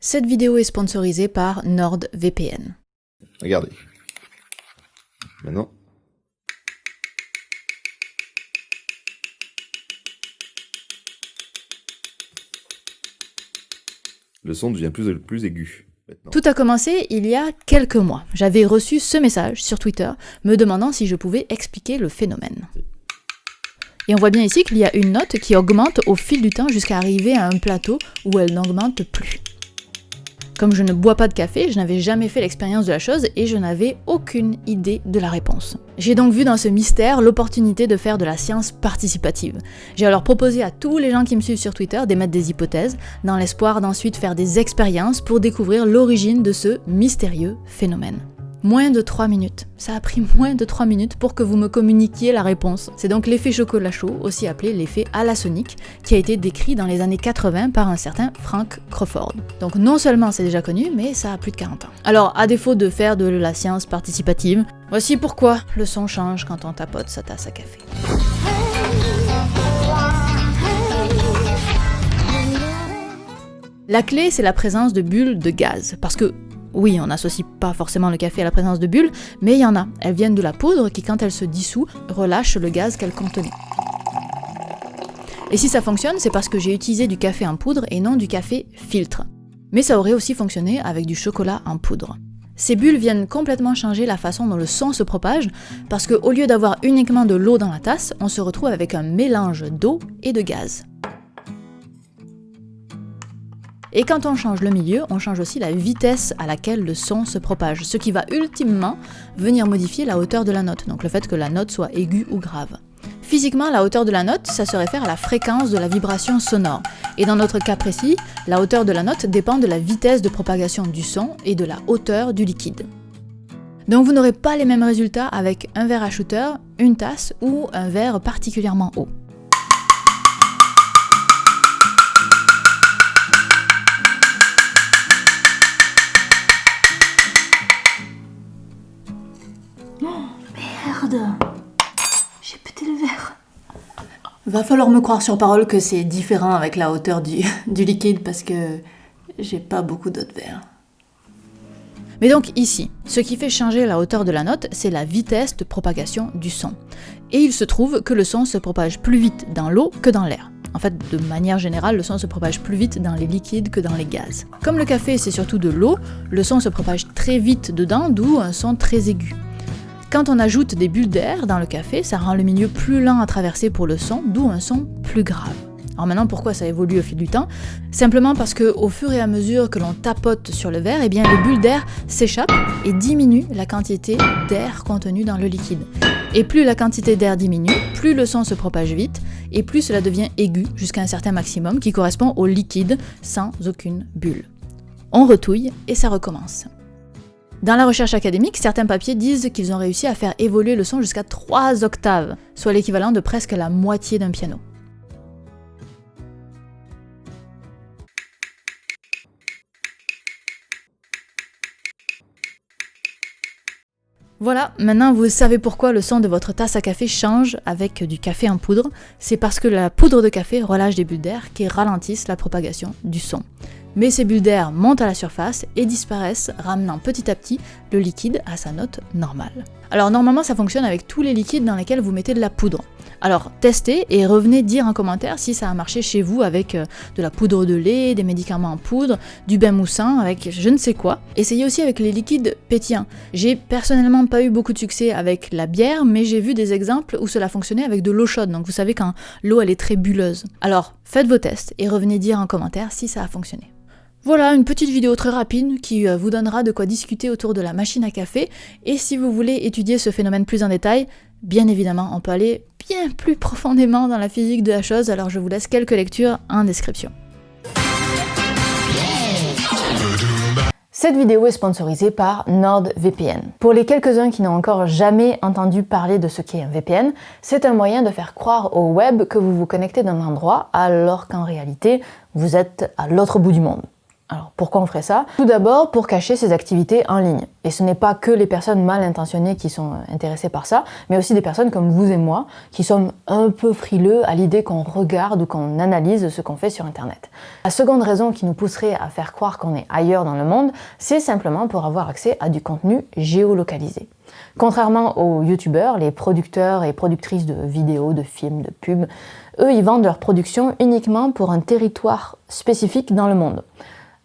Cette vidéo est sponsorisée par NordVPN. Regardez. Maintenant. Le son devient plus aigu. Maintenant. Tout a commencé il y a quelques mois. J'avais reçu ce message sur Twitter me demandant si je pouvais expliquer le phénomène. Et on voit bien ici qu'il y a une note qui augmente au fil du temps jusqu'à arriver à un plateau où elle n'augmente plus. Comme je ne bois pas de café, je n'avais jamais fait l'expérience de la chose et je n'avais aucune idée de la réponse. J'ai donc vu dans ce mystère l'opportunité de faire de la science participative. J'ai alors proposé à tous les gens qui me suivent sur Twitter d'émettre des hypothèses, dans l'espoir d'ensuite faire des expériences pour découvrir l'origine de ce mystérieux phénomène. Moins de 3 minutes. Ça a pris moins de 3 minutes pour que vous me communiquiez la réponse. C'est donc l'effet chocolat chaud, aussi appelé l'effet Alasonic, qui a été décrit dans les années 80 par un certain Frank Crawford. Donc non seulement c'est déjà connu, mais ça a plus de 40 ans. Alors, à défaut de faire de la science participative, voici pourquoi le son change quand on tapote sa tasse à café. La clé, c'est la présence de bulles de gaz, parce que oui, on n'associe pas forcément le café à la présence de bulles, mais il y en a. Elles viennent de la poudre qui, quand elle se dissout, relâche le gaz qu'elle contenait. Et si ça fonctionne, c'est parce que j'ai utilisé du café en poudre et non du café filtre. Mais ça aurait aussi fonctionné avec du chocolat en poudre. Ces bulles viennent complètement changer la façon dont le son se propage, parce qu'au lieu d'avoir uniquement de l'eau dans la tasse, on se retrouve avec un mélange d'eau et de gaz. Et quand on change le milieu, on change aussi la vitesse à laquelle le son se propage, ce qui va ultimement venir modifier la hauteur de la note, donc le fait que la note soit aiguë ou grave. Physiquement, la hauteur de la note, ça se réfère à la fréquence de la vibration sonore. Et dans notre cas précis, la hauteur de la note dépend de la vitesse de propagation du son et de la hauteur du liquide. Donc vous n'aurez pas les mêmes résultats avec un verre à shooter, une tasse ou un verre particulièrement haut. Merde, j'ai pété le verre. Va falloir me croire sur parole que c'est différent avec la hauteur du liquide parce que j'ai pas beaucoup d'autres verres. Mais donc ici, ce qui fait changer la hauteur de la note, c'est la vitesse de propagation du son. Et il se trouve que le son se propage plus vite dans l'eau que dans l'air. En fait, de manière générale, le son se propage plus vite dans les liquides que dans les gaz. Comme le café, c'est surtout de l'eau, le son se propage très vite dedans, d'où un son très aigu. Quand on ajoute des bulles d'air dans le café, ça rend le milieu plus lent à traverser pour le son, d'où un son plus grave. Alors maintenant, pourquoi ça évolue au fil du temps ? Simplement parce qu'au fur et à mesure que l'on tapote sur le verre, eh bien, les bulles d'air s'échappent et diminuent la quantité d'air contenue dans le liquide. Et plus la quantité d'air diminue, plus le son se propage vite, et plus cela devient aigu jusqu'à un certain maximum qui correspond au liquide sans aucune bulle. On retouille et ça recommence. Dans la recherche académique, certains papiers disent qu'ils ont réussi à faire évoluer le son jusqu'à 3 octaves, soit l'équivalent de presque la moitié d'un piano. Voilà, maintenant vous savez pourquoi le son de votre tasse à café change avec du café en poudre. C'est parce que la poudre de café relâche des bulles d'air qui ralentissent la propagation du son. Mais ces bulles d'air montent à la surface et disparaissent, ramenant petit à petit le liquide à sa note normale. Alors normalement ça fonctionne avec tous les liquides dans lesquels vous mettez de la poudre. Alors testez et revenez dire en commentaire si ça a marché chez vous avec de la poudre de lait, des médicaments en poudre, du bain moussant, avec je ne sais quoi. Essayez aussi avec les liquides pétillants. J'ai personnellement pas eu beaucoup de succès avec la bière, mais j'ai vu des exemples où cela fonctionnait avec de l'eau chaude, donc vous savez quand l'eau elle est très bulleuse. Alors faites vos tests et revenez dire en commentaire si ça a fonctionné. Voilà, une petite vidéo très rapide qui vous donnera de quoi discuter autour de la machine à café. Et si vous voulez étudier ce phénomène plus en détail, bien évidemment, on peut aller bien plus profondément dans la physique de la chose, alors je vous laisse quelques lectures en description. Cette vidéo est sponsorisée par NordVPN. Pour les quelques-uns qui n'ont encore jamais entendu parler de ce qu'est un VPN, c'est un moyen de faire croire au web que vous vous connectez d'un endroit alors qu'en réalité, vous êtes à l'autre bout du monde. Alors pourquoi on ferait ça? Tout d'abord pour cacher ses activités en ligne. Et ce n'est pas que les personnes mal intentionnées qui sont intéressées par ça, mais aussi des personnes comme vous et moi qui sommes un peu frileux à l'idée qu'on regarde ou qu'on analyse ce qu'on fait sur Internet. La seconde raison qui nous pousserait à faire croire qu'on est ailleurs dans le monde, c'est simplement pour avoir accès à du contenu géolocalisé. Contrairement aux youtubeurs, les producteurs et productrices de vidéos, de films, de pubs, eux ils vendent leur production uniquement pour un territoire spécifique dans le monde.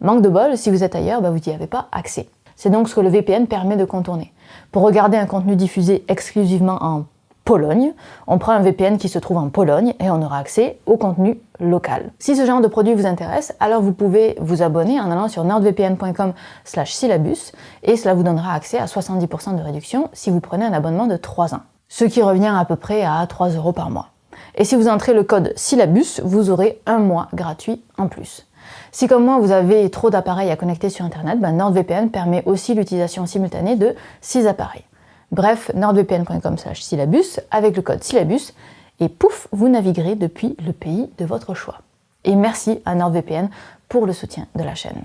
Manque de bol, si vous êtes ailleurs, vous n'y avez pas accès. C'est donc ce que le VPN permet de contourner. Pour regarder un contenu diffusé exclusivement en Pologne, on prend un VPN qui se trouve en Pologne et on aura accès au contenu local. Si ce genre de produit vous intéresse, alors vous pouvez vous abonner en allant sur nordvpn.com/syllabus et cela vous donnera accès à 70% de réduction si vous prenez un abonnement de 3 ans. Ce qui revient à peu près à 3 € par mois. Et si vous entrez le code syllabus, vous aurez 1 mois gratuit en plus. Si comme moi vous avez trop d'appareils à connecter sur Internet, NordVPN permet aussi l'utilisation simultanée de 6 appareils. Bref, nordvpn.com/syllabus avec le code syllabus et pouf, vous naviguerez depuis le pays de votre choix. Et merci à NordVPN pour le soutien de la chaîne.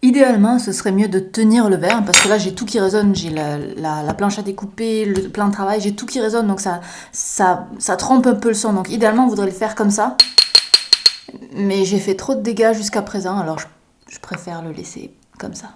Idéalement, ce serait mieux de tenir le verre, parce que là j'ai tout qui résonne, j'ai la planche à découper, le plan de travail, j'ai tout qui résonne, donc ça trompe un peu le son. Donc idéalement, on voudrait le faire comme ça. Mais j'ai fait trop de dégâts jusqu'à présent, alors je préfère le laisser comme ça.